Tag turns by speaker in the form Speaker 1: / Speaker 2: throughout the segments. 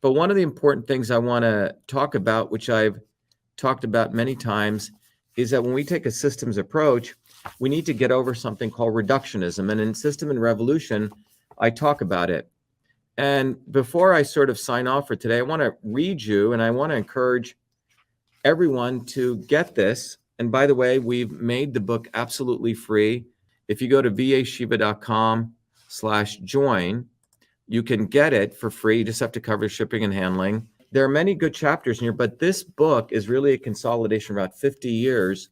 Speaker 1: But one of the important things I want to talk about, which I've talked about many times, is that when we take a systems approach, we need to get over something called reductionism. And in System and Revolution, I talk about it. And before I sort of sign off for today, I want to read you, and I want to encourage everyone to get this. And by the way, we've made the book absolutely free. If you go to vashiva.com/join, you can get it for free. You just have to cover shipping and handling. There are many good chapters in here, but this book is really a consolidation of about 50 years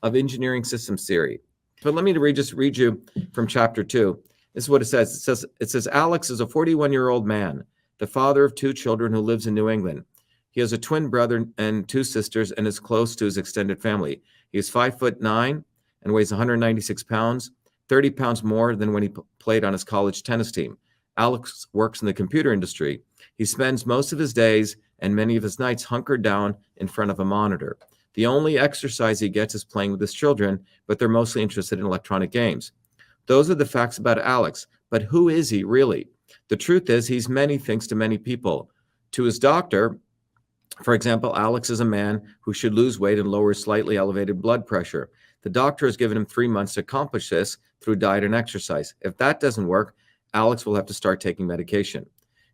Speaker 1: of engineering systems theory. But let me just read you from chapter 2. This is what it says. It says, Alex is a 41-year-old man, the father of 2 children who lives in New England. He has a twin brother and 2 sisters and is close to his extended family. He is 5'9" and weighs 196 pounds, 30 pounds more than when he played on his college tennis team. Alex works in the computer industry. He spends most of his days and many of his nights hunkered down in front of a monitor. The only exercise he gets is playing with his children, but they're mostly interested in electronic games. Those are the facts about Alex, but who is he really? The truth is he's many things to many people. To his doctor, for example, Alex is a man who should lose weight and lower slightly elevated blood pressure. The doctor has given him 3 months to accomplish this through diet and exercise. If that doesn't work, Alex will have to start taking medication.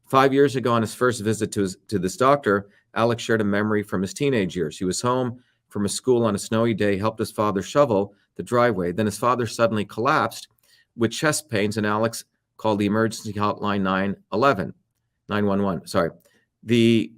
Speaker 1: 5 years ago, on his first visit to this doctor, Alex shared a memory from his teenage years. He was home from a school on a snowy day, helped his father shovel the driveway. Then his father suddenly collapsed with chest pains, and Alex called the emergency hotline 911. Sorry. The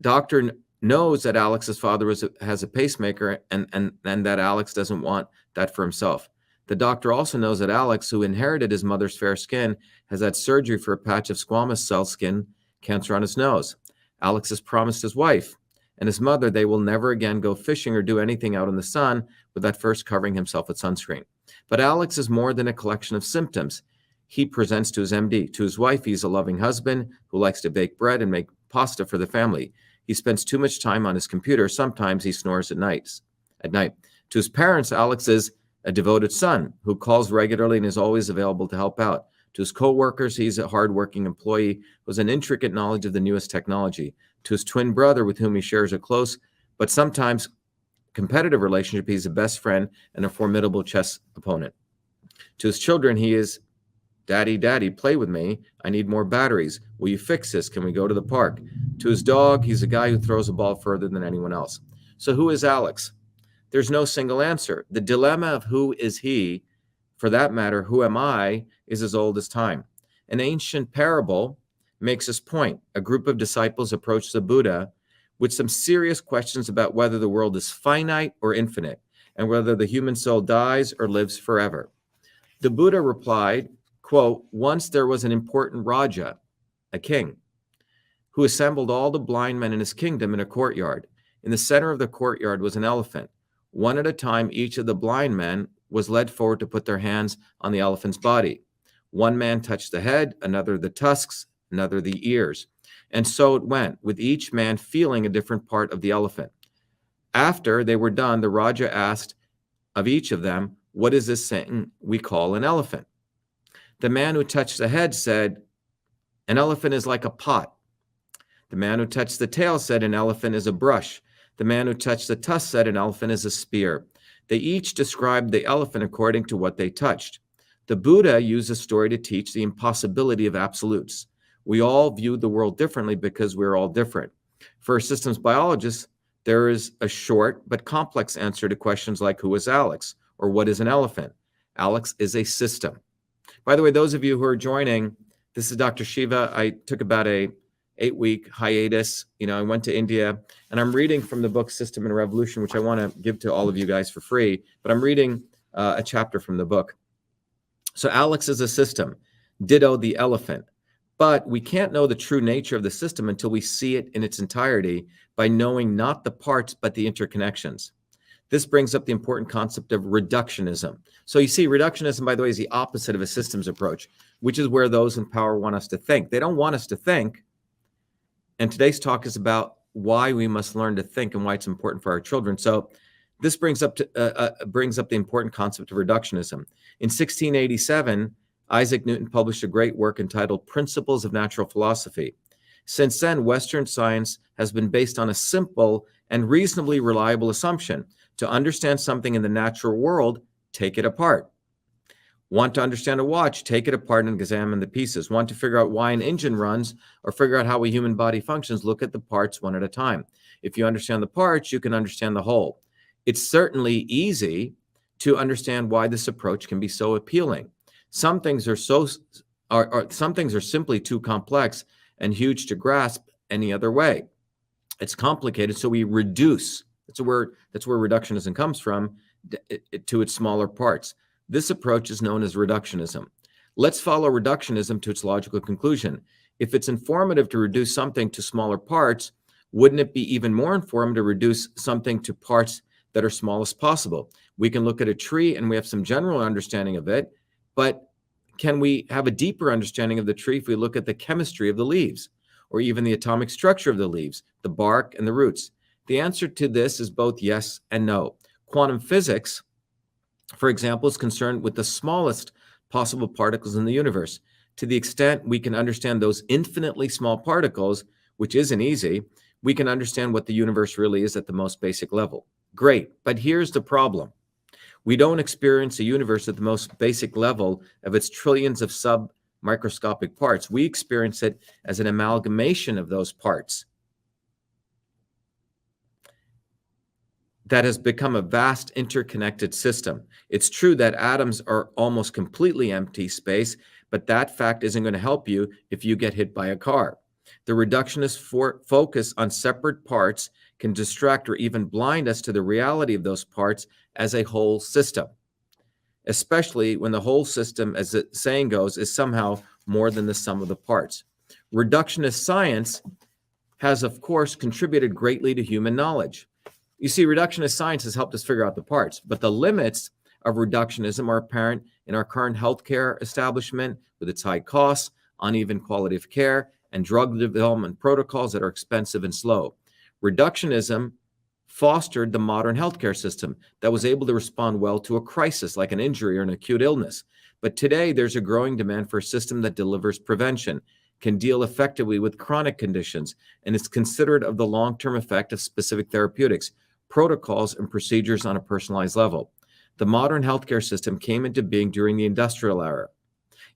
Speaker 1: doctor knows that Alex's father has a pacemaker and that Alex doesn't want that for himself. The doctor also knows that Alex, who inherited his mother's fair skin, has had surgery for a patch of squamous cell skin cancer on his nose. Alex has promised his wife and his mother they will never again go fishing or do anything out in the sun without first covering himself with sunscreen. But Alex is more than a collection of symptoms. He presents to his MD. To his wife, he's a loving husband who likes to bake bread and make pasta for the family. He spends too much time on his computer. Sometimes he snores at night. To his parents, Alex is a devoted son who calls regularly and is always available to help out. To his co-workers, he's a hardworking employee who has an intricate knowledge of the newest technology. To his twin brother, with whom he shares a close but sometimes competitive relationship, he's a best friend and a formidable chess opponent. To his children, he is, Daddy, Daddy, play with me. I need more batteries. Will you fix this? Can we go to the park? To his dog, he's a guy who throws a ball further than anyone else. So who is Alex? There's no single answer. The dilemma of who is he, for that matter, who am I, is as old as time. An ancient parable makes this point. A group of disciples approached the Buddha with some serious questions about whether the world is finite or infinite, and whether the human soul dies or lives forever. The Buddha replied, quote, once there was an important Raja, a king, who assembled all the blind men in his kingdom in a courtyard. In the center of the courtyard was an elephant. One at a time, each of the blind men was led forward to put their hands on the elephant's body. One man touched the head, another the tusks, another the ears. And so it went, with each man feeling a different part of the elephant. After they were done, the Raja asked of each of them, what is this thing we call an elephant? The man who touched the head said, an elephant is like a pot. The man who touched the tail said, an elephant is a brush. The man who touched the tusk said, an elephant is a spear. They each described the elephant according to what they touched. The Buddha used a story to teach the impossibility of absolutes. We all view the world differently because we're all different. For a systems biologist, there is a short but complex answer to questions like who is Alex or what is an elephant? Alex is a system. By the way, those of you who are joining, this is Dr. Shiva. I took about a 8-week hiatus. I went to India, and I'm reading from the book System and Revolution, which I want to give to all of you guys for free, but I'm reading a chapter from the book. So Alex is a system, ditto the elephant. But we can't know the true nature of the system until we see it in its entirety by knowing not the parts, but the interconnections. This brings up the important concept of reductionism. So you see, reductionism, by the way, is the opposite of a systems approach, which is where those in power want us to think. They don't want us to think. And today's talk is about why we must learn to think and why it's important for our children. So this brings up the important concept of reductionism. In 1687, Isaac Newton published a great work entitled Principles of Natural Philosophy. Since then, Western science has been based on a simple and reasonably reliable assumption. To understand something in the natural world, take it apart. Want to understand a watch? Take it apart and examine the pieces. Want to figure out why an engine runs or figure out how a human body functions? Look at the parts one at a time. If you understand the parts, you can understand the whole. It's certainly easy to understand why this approach can be so appealing. Some things are some things are simply too complex and huge to grasp any other way. It's complicated, so we reduce. That's where reductionism comes from, to its smaller parts. This approach is known as reductionism. Let's follow reductionism to its logical conclusion. If it's informative to reduce something to smaller parts, wouldn't it be even more informative to reduce something to parts that are smallest possible? We can look at a tree and we have some general understanding of it, but can we have a deeper understanding of the tree if we look at the chemistry of the leaves, or even the atomic structure of the leaves, the bark, and the roots? The answer to this is both yes and no. Quantum physics, for example, is concerned with the smallest possible particles in the universe. To the extent we can understand those infinitely small particles, which isn't easy, we can understand what the universe really is at the most basic level. Great, but here's the problem. We don't experience a universe at the most basic level of its trillions of sub-microscopic parts. We experience it as an amalgamation of those parts that has become a vast interconnected system. It's true that atoms are almost completely empty space, but that fact isn't going to help you if you get hit by a car. The reductionist focus on separate parts can distract or even blind us to the reality of those parts as a whole system, especially when the whole system, as the saying goes, is somehow more than the sum of the parts. Reductionist science has, of course, contributed greatly to human knowledge. You see, reductionist science has helped us figure out the parts, but the limits of reductionism are apparent in our current healthcare establishment with its high costs, uneven quality of care, and drug development protocols that are expensive and slow. Reductionism fostered the modern healthcare system that was able to respond well to a crisis like an injury or an acute illness. But today, there's a growing demand for a system that delivers prevention, can deal effectively with chronic conditions, and is considerate of the long-term effect of specific therapeutics, protocols, and procedures on a personalized level. The modern healthcare system came into being during the industrial era.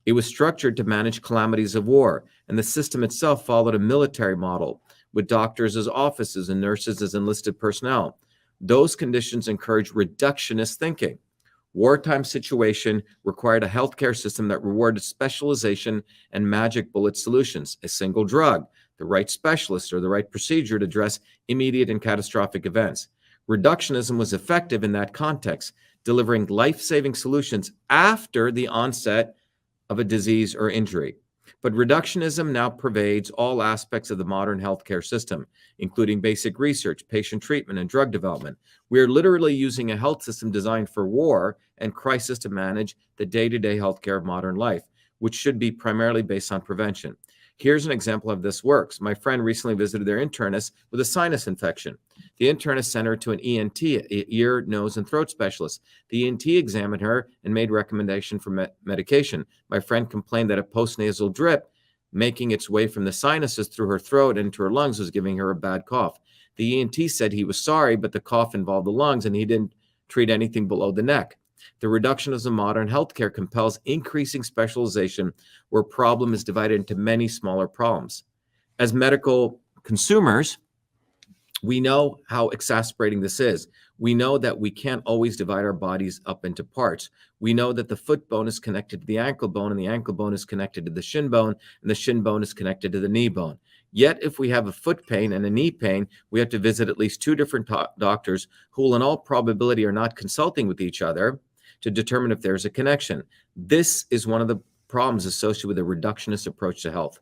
Speaker 1: It was structured to manage calamities of war, and the system itself followed a military model, with doctors as officers and nurses as enlisted personnel. Those conditions encouraged reductionist thinking. Wartime situation required a healthcare system that rewarded specialization and magic bullet solutions, a single drug, the right specialist, or the right procedure to address immediate and catastrophic events. Reductionism was effective in that context, delivering life-saving solutions after the onset of a disease or injury. But reductionism now pervades all aspects of the modern healthcare system, including basic research, patient treatment, and drug development. We are literally using a health system designed for war and crisis to manage the day-to-day healthcare of modern life, which should be primarily based on prevention. Here's an example of this works. My friend recently visited their internist with a sinus infection. The internist sent her to an ENT, ear, nose, and throat specialist. The ENT examined her and made recommendation for medication. My friend complained that a postnasal drip making its way from the sinuses through her throat and into her lungs was giving her a bad cough. The ENT said he was sorry, but the cough involved the lungs and he didn't treat anything below the neck. The reductionism of modern healthcare compels increasing specialization where problem is divided into many smaller problems. As medical consumers, we know how exasperating this is. We know that we can't always divide our bodies up into parts. We know that the foot bone is connected to the ankle bone, and the ankle bone is connected to the shin bone, and the shin bone is connected to the knee bone. Yet, if we have a foot pain and a knee pain, we have to visit at least two different doctors who will in all probability are not consulting with each other to determine if there's a connection. This is one of the problems associated with a reductionist approach to health.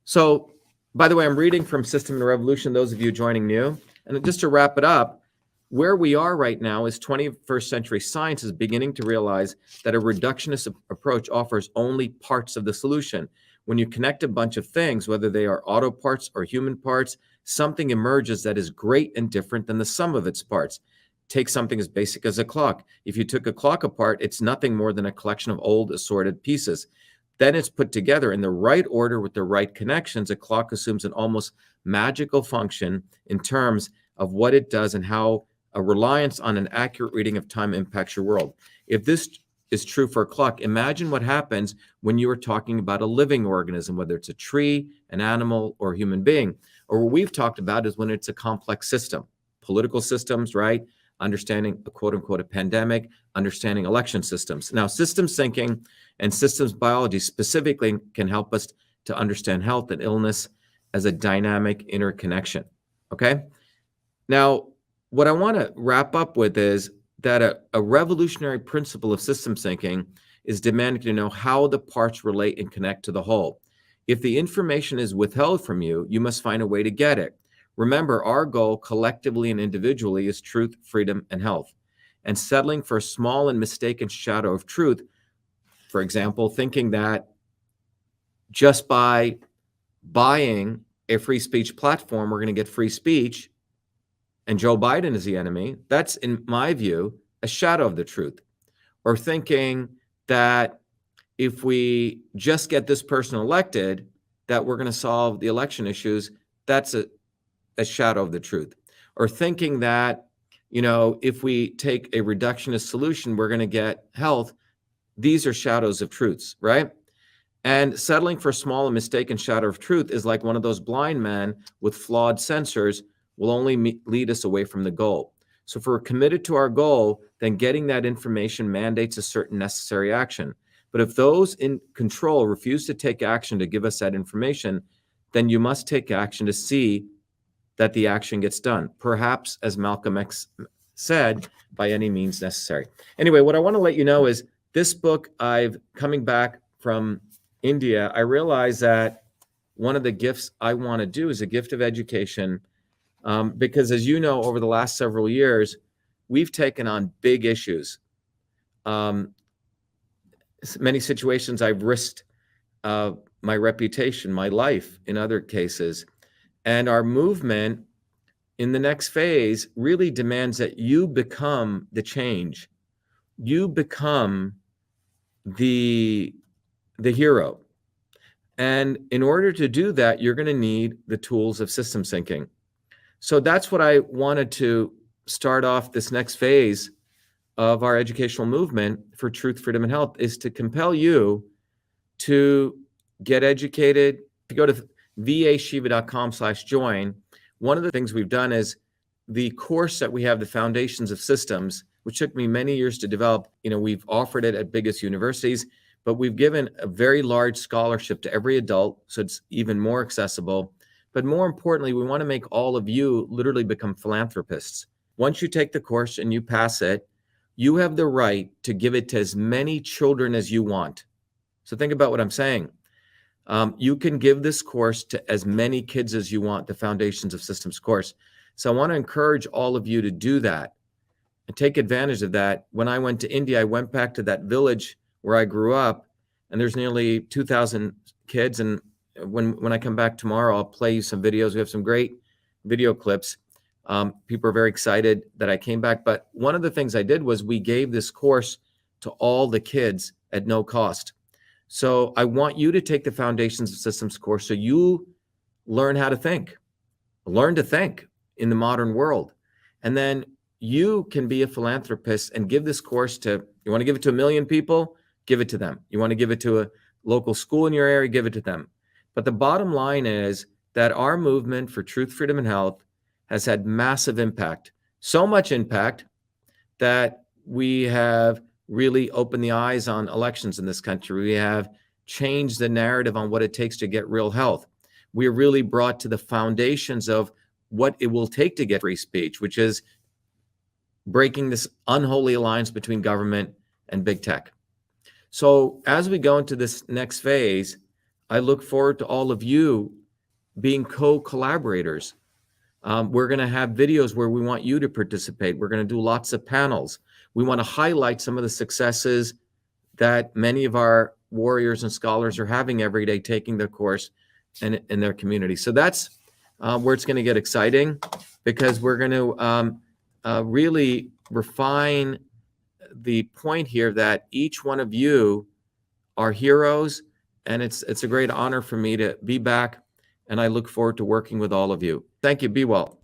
Speaker 1: So, by the way, I'm reading from System and Revolution, those of you joining new. And just to wrap it up, where we are right now is 21st century science is beginning to realize that a reductionist approach offers only parts of the solution. When you connect a bunch of things, whether they are auto parts or human parts, something emerges that is great and different than the sum of its parts. Take something as basic as a clock. If you took a clock apart, it's nothing more than a collection of old assorted pieces. then it's put together in the right order with the right connections. A clock assumes an almost magical function in terms of what it does and how a reliance on an accurate reading of time impacts your world. If this is true for a clock, imagine what happens when you are talking about a living organism, whether it's a tree, an animal, or a human being. Or what we've talked about is when it's a complex system, political systems, right? Understanding a quote unquote a pandemic, understanding election systems. Now, systems thinking and systems biology specifically can help us to understand health and illness as a dynamic interconnection. Okay. Now, what I want to wrap up with is that a revolutionary principle of systems thinking is demanding to know how the parts relate and connect to the whole. If the information is withheld from you, you must find a way to get it. Remember, our goal collectively and individually is truth, freedom, and health. And settling for a small and mistaken shadow of truth, for example, thinking that just by buying a free speech platform, we're going to get free speech, and Joe Biden is the enemy, that's, in my view, a shadow of the truth. Or thinking that if we just get this person elected, that we're going to solve the election issues, that's a shadow of the truth. Or thinking that, if we take a reductionist solution, we're going to get health. These are shadows of truths, right? And settling for a small and mistaken shadow of truth is like one of those blind men with flawed sensors will only lead us away from the goal. So if we're committed to our goal, then getting that information mandates a certain necessary action. But if those in control refuse to take action to give us that information, then you must take action to see that the action gets done. Perhaps, as Malcolm X said, by any means necessary. Anyway, what I want to let you know is this book, coming back from India, I realized that one of the gifts I want to do is a gift of education. Because as you know, over the last several years, we've taken on big issues. Many situations I've risked my reputation, my life in other cases. And our movement in the next phase really demands that you become the change. You become the hero. And in order to do that, you're going to need the tools of systems thinking. So that's what I wanted to start off this next phase of our educational movement for truth, freedom, and health, is to compel you to get educated. If you go to vashiva.com/join, one of the things we've done is the course that we have, the Foundations of Systems, which took me many years to develop. We've offered it at biggest universities, but we've given a very large scholarship to every adult, so it's even more accessible. But more importantly, we want to make all of you literally become philanthropists. Once you take the course and you pass it, you have the right to give it to as many children as you want. So think about what I'm saying. You can give this course to as many kids as you want, the Foundations of Systems course. So I want to encourage all of you to do that and take advantage of that. When I went to India, I went back to that village where I grew up, and there's nearly 2,000 kids. And when I come back tomorrow, I'll play you some videos. We have some great video clips. People are very excited that I came back. But one of the things I did was we gave this course to all the kids at no cost. So I want you to take the Foundations of Systems course so you learn how to think, learn to think in the modern world. And then you can be a philanthropist and give this course to, you want to give it to 1 million people, give it to them. You want to give it to a local school in your area, give it to them. But the bottom line is that our movement for truth, freedom, and health has had massive impact. So much impact that we have really opened the eyes on elections in this country. We have changed the narrative on what it takes to get real health. We are really brought to the foundations of what it will take to get free speech, which is breaking this unholy alliance between government and big tech. So as we go into this next phase, I look forward to all of you being co-collaborators. We're going to have videos where we want you to participate. We're going to do lots of panels. We want to highlight some of the successes that many of our warriors and scholars are having every day, taking their course in their community. So that's where it's going to get exciting, because we're going to really refine the point here that each one of you are heroes and it's a great honor for me to be back, and I look forward to working with all of you. Thank you. Be well.